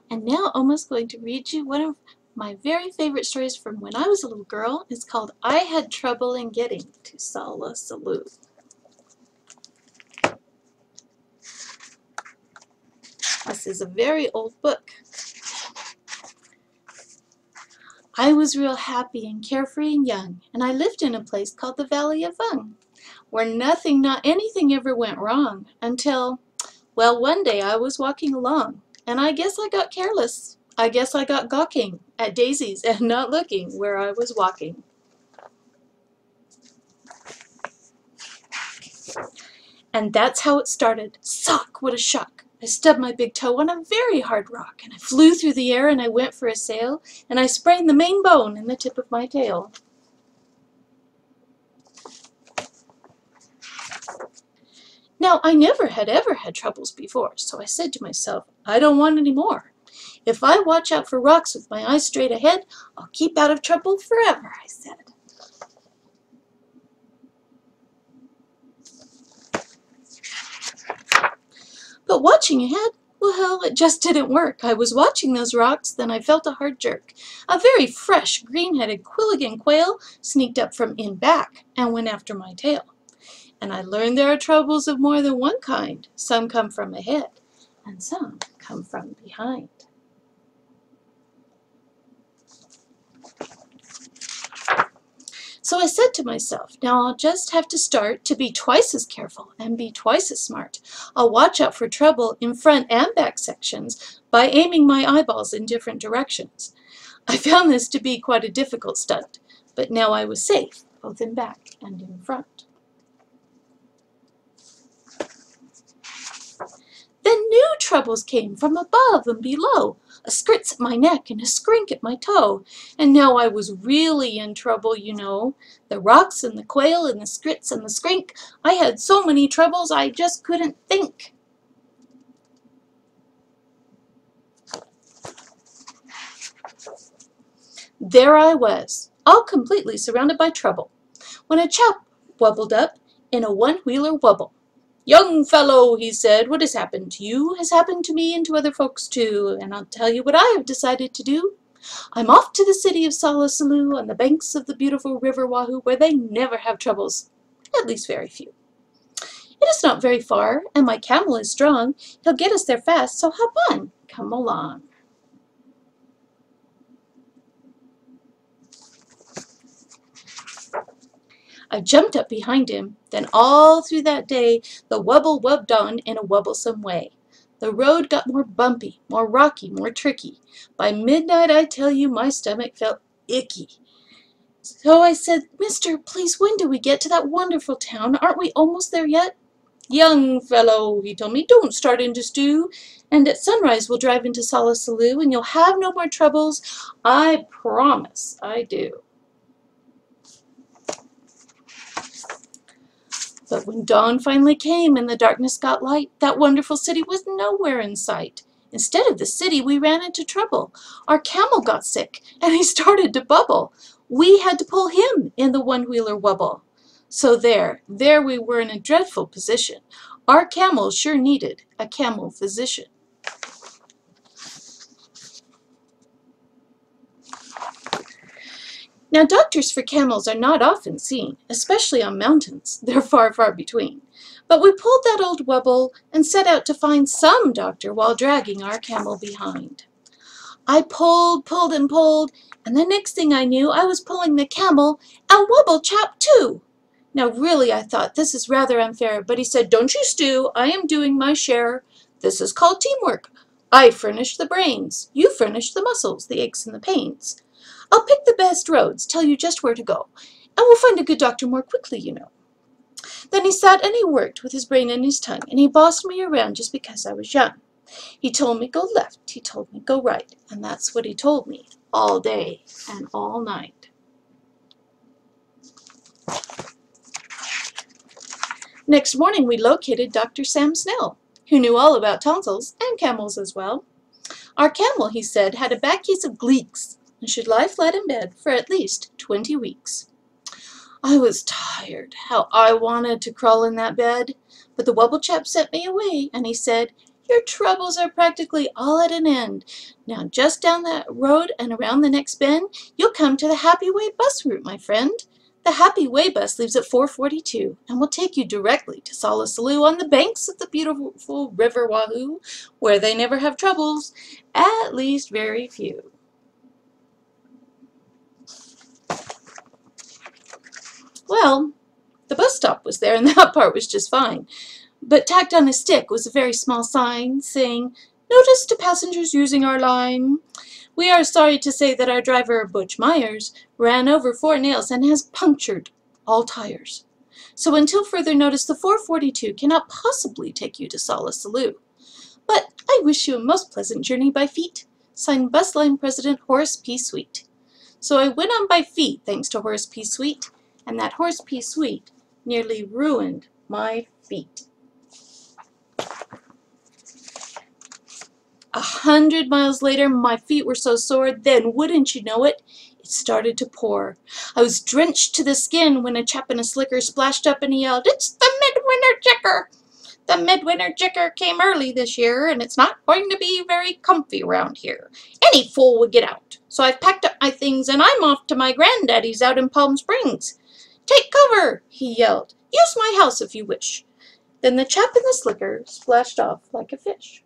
And now Oma's going to read you one of my very favorite stories from when I was a little girl. It's called I Had Trouble in Getting to OmaSollaSollew. This is a very old book. I was real happy and carefree and young, and I lived in a place called the Valley of Fun, where nothing, not anything ever went wrong until, well, one day I was walking along, and I guess I got careless. I guess I got gawking at daisies and not looking where I was walking. And that's how it started. Sock! What a shock! I stubbed my big toe on a very hard rock, and I flew through the air, and I went for a sail, and I sprained the main bone in the tip of my tail. Now, I never had ever had troubles before, so I said to myself, I don't want any more. If I watch out for rocks with my eyes straight ahead, I'll keep out of trouble forever, I said. But watching ahead, well, it just didn't work. I was watching those rocks, then I felt a hard jerk. A very fresh, green-headed Quilligan quail sneaked up from in back and went after my tail. And I learned there are troubles of more than one kind. Some come from ahead, and some come from behind. So I said to myself, now I'll just have to start to be twice as careful and be twice as smart. I'll watch out for trouble in front and back sections by aiming my eyeballs in different directions. I found this to be quite a difficult stunt, but now I was safe, both in back and in front. Then new troubles came from above and below, a scritch at my neck and a skrink at my toe. And now I was really in trouble, you know. The rocks and the quail and the scritch and the skrink. I had so many troubles I just couldn't think. There I was, all completely surrounded by trouble, when a chap wobbled up in a one-wheeler wobble. Young fellow, he said, what has happened to you has happened to me and to other folks too, and I'll tell you what I have decided to do. I'm off to the city of OmaSollaSollew on the banks of the beautiful river Wahoo, where they never have troubles, at least very few. It is not very far, and my camel is strong. He'll get us there fast, so hop on, come along. I jumped up behind him, then all through that day the wubble wubbed on in a wubblesome way. The road got more bumpy, more rocky, more tricky. By midnight, I tell you, my stomach felt icky. So I said, Mister, please, when do we get to that wonderful town? Aren't we almost there yet? Young fellow, he told me, don't start into stew. And at sunrise we'll drive into OmaSollaSollew, and you'll have no more troubles. I promise I do. But when dawn finally came and the darkness got light, that wonderful city was nowhere in sight. Instead of the city, we ran into trouble. Our camel got sick, and he started to bubble. We had to pull him in the one-wheeler wubble. So there we were in a dreadful position. Our camel sure needed a camel physician. Now, doctors for camels are not often seen, especially on mountains. They're far, far between. But we pulled that old wubble and set out to find some doctor while dragging our camel behind. I pulled, and pulled, and the next thing I knew, I was pulling the camel and wubble chap too. Now, really, I thought, this is rather unfair, but he said, don't you stew, I am doing my share. This is called teamwork. I furnish the brains. You furnish the muscles, the aches and the pains. I'll pick the best roads, tell you just where to go, and we'll find a good doctor more quickly, you know. Then he sat and he worked with his brain and his tongue, and he bossed me around just because I was young. He told me go left, he told me go right, and that's what he told me all day and all night. Next morning we located Dr. Sam Snell, who knew all about tonsils and camels as well. Our camel, he said, had a bad case of gleeks, and should lie flat in bed for at least 20 weeks. I was tired. How I wanted to crawl in that bed. But the wubble chap sent me away, and he said, Your troubles are practically all at an end. Now just down that road and around the next bend, you'll come to the Happy Way bus route, my friend. The Happy Way bus leaves at 4:42 and will take you directly to OmaSollaSollew on the banks of the beautiful River Wahoo, where they never have troubles, at least very few. Well, the bus stop was there and that part was just fine. But tacked on a stick was a very small sign saying, "Notice to passengers using our line. We are sorry to say that our driver, Butch Myers, ran over 4 nails and has punctured all tires. So until further notice, the 4:42 cannot possibly take you to OmaSollaSollew. But I wish you a most pleasant journey by feet. Signed, Bus Line President Horace P. Sweet." So I went on by feet thanks to Horace P. Sweet, and that Horace P. Sweet nearly ruined my feet. 100 miles later, my feet were so sore, then, wouldn't you know it, it started to pour. I was drenched to the skin when a chap in a slicker splashed up and he yelled, "It's the midwinter jicker! The midwinter jicker came early this year, and it's not going to be very comfy around here. Any fool would get out. So I've packed up my things, and I'm off to my granddaddy's out in Palm Springs. Take cover," he yelled. "Use my house if you wish." Then the chap in the slicker splashed off like a fish.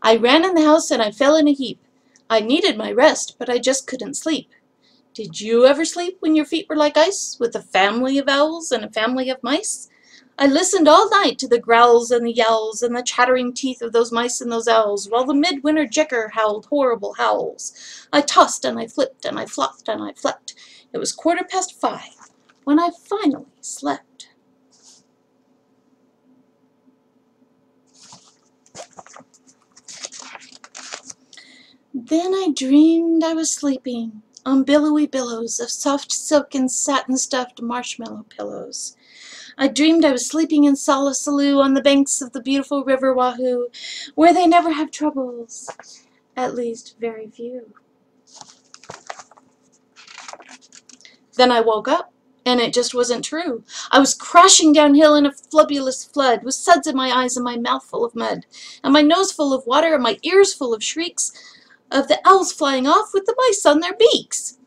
I ran in the house and I fell in a heap. I needed my rest, but I just couldn't sleep. Did you ever sleep when your feet were like ice, with a family of owls and a family of mice? I listened all night to the growls and the yowls and the chattering teeth of those mice and those owls, while the midwinter jicker howled horrible howls. I tossed and I flipped and I flopped and I flepped. It was 5:15 when I finally slept. Then I dreamed I was sleeping on billowy billows of soft silk and satin-stuffed marshmallow pillows. I dreamed I was sleeping in OmaSollaSollew on the banks of the beautiful River Wahoo, where they never have troubles, at least very few. Then I woke up, and it just wasn't true. I was crashing downhill in a flubulous flood, with suds in my eyes and my mouth full of mud, and my nose full of water and my ears full of shrieks of the owls flying off with the mice on their beaks.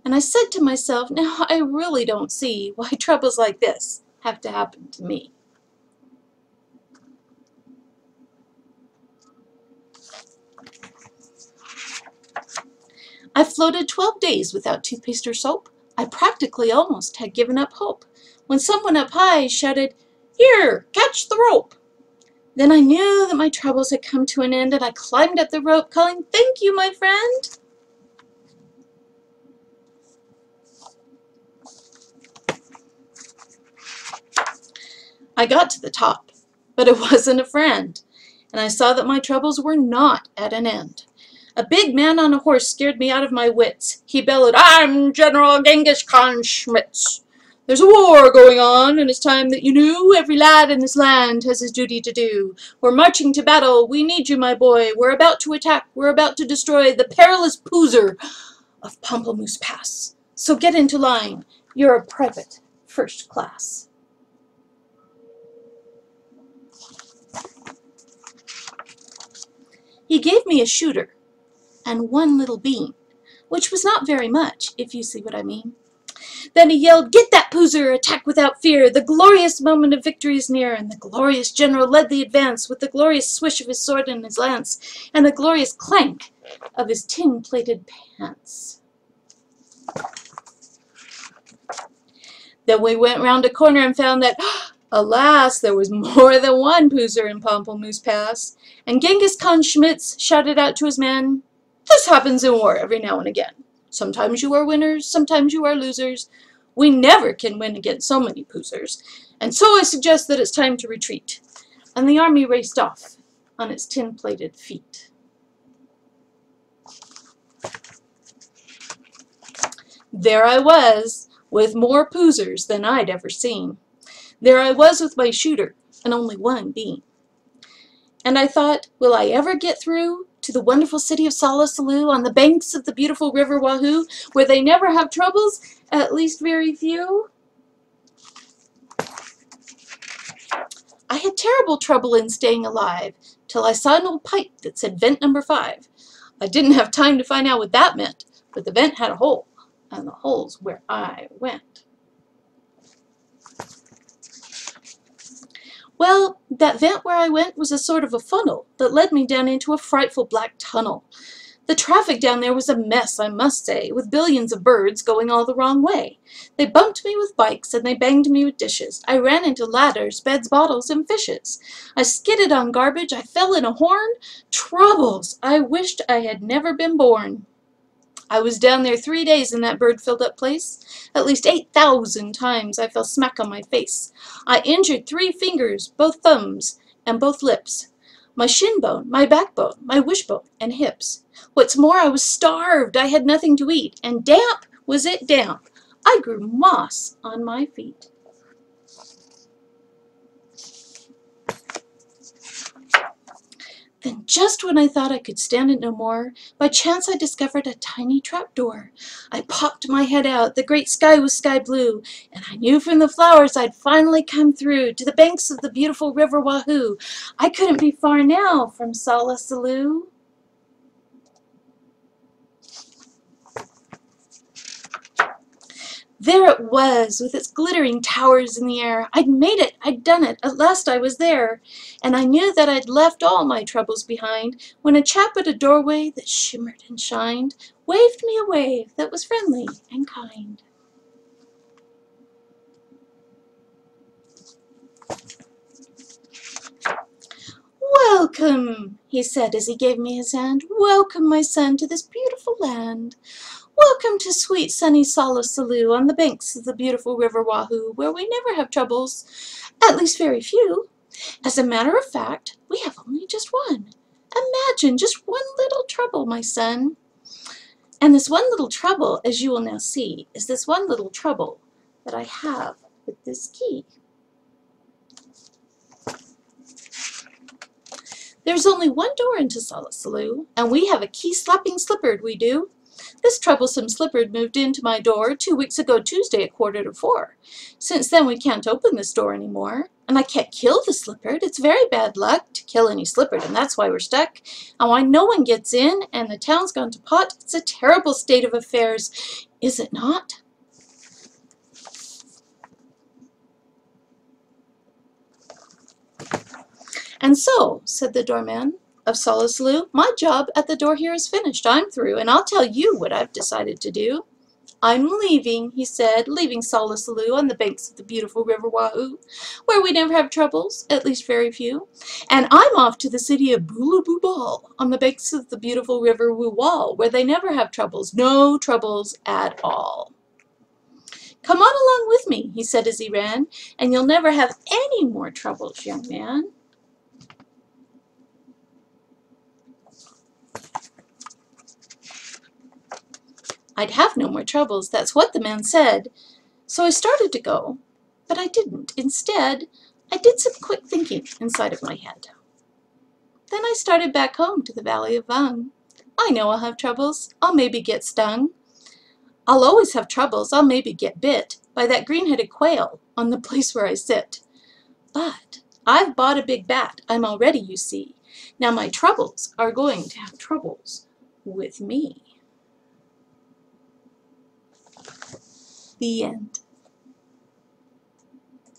And I said to myself, now I really don't see why troubles like this have to happen to me. I floated 12 days without toothpaste or soap. I practically almost had given up hope, when someone up high shouted, "Here, catch the rope." Then I knew that my troubles had come to an end, and I climbed up the rope, calling, "Thank you, my friend." I got to the top, but it wasn't a friend, and I saw that my troubles were not at an end. A big man on a horse scared me out of my wits. He bellowed, "I'm General Genghis Khan Schmitz. There's a war going on, and it's time that you knew. Every lad in this land has his duty to do. We're marching to battle. We need you, my boy. We're about to attack. We're about to destroy the perilous Poozer of Pamplemousse Pass. So get into line. You're a private, first class." He gave me a shooter and one little bean, which was not very much, if you see what I mean. Then he yelled, "Get that Poozer! Attack without fear! The glorious moment of victory is near!" And the glorious general led the advance, with the glorious swish of his sword and his lance, and the glorious clank of his tin-plated pants. Then we went round a corner and found that, alas, there was more than one Poozer in Pamplemousse Pass, and Genghis Khan Schmitz shouted out to his men, "This happens in war every now and again. Sometimes you are winners, sometimes you are losers. We never can win against so many Poozers, and so I suggest that it's time to retreat." And the army raced off on its tin-plated feet. There I was, with more poozers than I'd ever seen. There I was with my shooter, and only one bean. And I thought, will I ever get through to the wonderful city of OmaSollaSollew on the banks of the beautiful river Wahoo, where they never have troubles, at least very few? I had terrible trouble in staying alive, till I saw an old pipe that said vent number 5. I didn't have time to find out what that meant, but the vent had a hole, and the hole's where I went. Well, that vent where I went was a sort of a funnel that led me down into a frightful black tunnel. The traffic down there was a mess, I must say, with billions of birds going all the wrong way. They bumped me with bikes, and they banged me with dishes. I ran into ladders, beds, bottles, and fishes. I skidded on garbage. I fell in a horn. Troubles! I wished I had never been born. I was down there 3 days in that bird-filled-up place. At least 8,000 times I fell smack on my face. I injured 3 fingers, both thumbs, and both lips. My shin bone, my backbone, my wishbone, and hips. What's more, I was starved. I had nothing to eat, and damp was it damp. I grew moss on my feet. Then just when I thought I could stand it no more, by chance I discovered a tiny trapdoor. I popped my head out. The great sky was sky blue, and I knew from the flowers I'd finally come through to the banks of the beautiful river Wahoo. I couldn't be far now from OmaSollaSollew. There it was, with its glittering towers in the air. I'd made it. I'd done it. At last I was there. And I knew that I'd left all my troubles behind when a chap at a doorway that shimmered and shined waved me a wave that was friendly and kind. "Welcome," he said as he gave me his hand. "Welcome, my son, to this beautiful land. Welcome to sweet sunny OmaSollaSollew on the banks of the beautiful river Wahoo, where we never have troubles, at least very few. As a matter of fact, we have only just one. Imagine just one little trouble, my son. And this one little trouble, as you will now see, is this one little trouble that I have with this key. There's only one door into OmaSollaSollew, and we have a key-slapping slipper, we do. This troublesome slipper moved into my door 2 weeks ago Tuesday at 3:45. Since then we can't open this door anymore, and I can't kill the slipper. It's very bad luck to kill any slipper, and that's why we're stuck, and why no one gets in, and the town's gone to pot. It's a terrible state of affairs, is it not?" "And so," said the doorman of OmaSollaSollew, "my job at the door here is finished. I'm through, and I'll tell you what I've decided to do. I'm leaving," he said, "leaving OmaSollaSollew on the banks of the beautiful river Wahoo, where we never have troubles, at least very few. And I'm off to the city of Boolaboo on the banks of the beautiful river Woo-Wall, where they never have troubles, no troubles at all. Come on along with me," he said as he ran, "and you'll never have any more troubles, young man." I'd have no more troubles, that's what the man said. So I started to go, but I didn't. Instead, I did some quick thinking inside of my head. Then I started back home to the Valley of Vung. I know I'll have troubles. I'll maybe get stung. I'll always have troubles. I'll maybe get bit by that green-headed quail on the place where I sit. But I've bought a big bat. I'm all ready, you see. Now my troubles are going to have troubles with me. The end.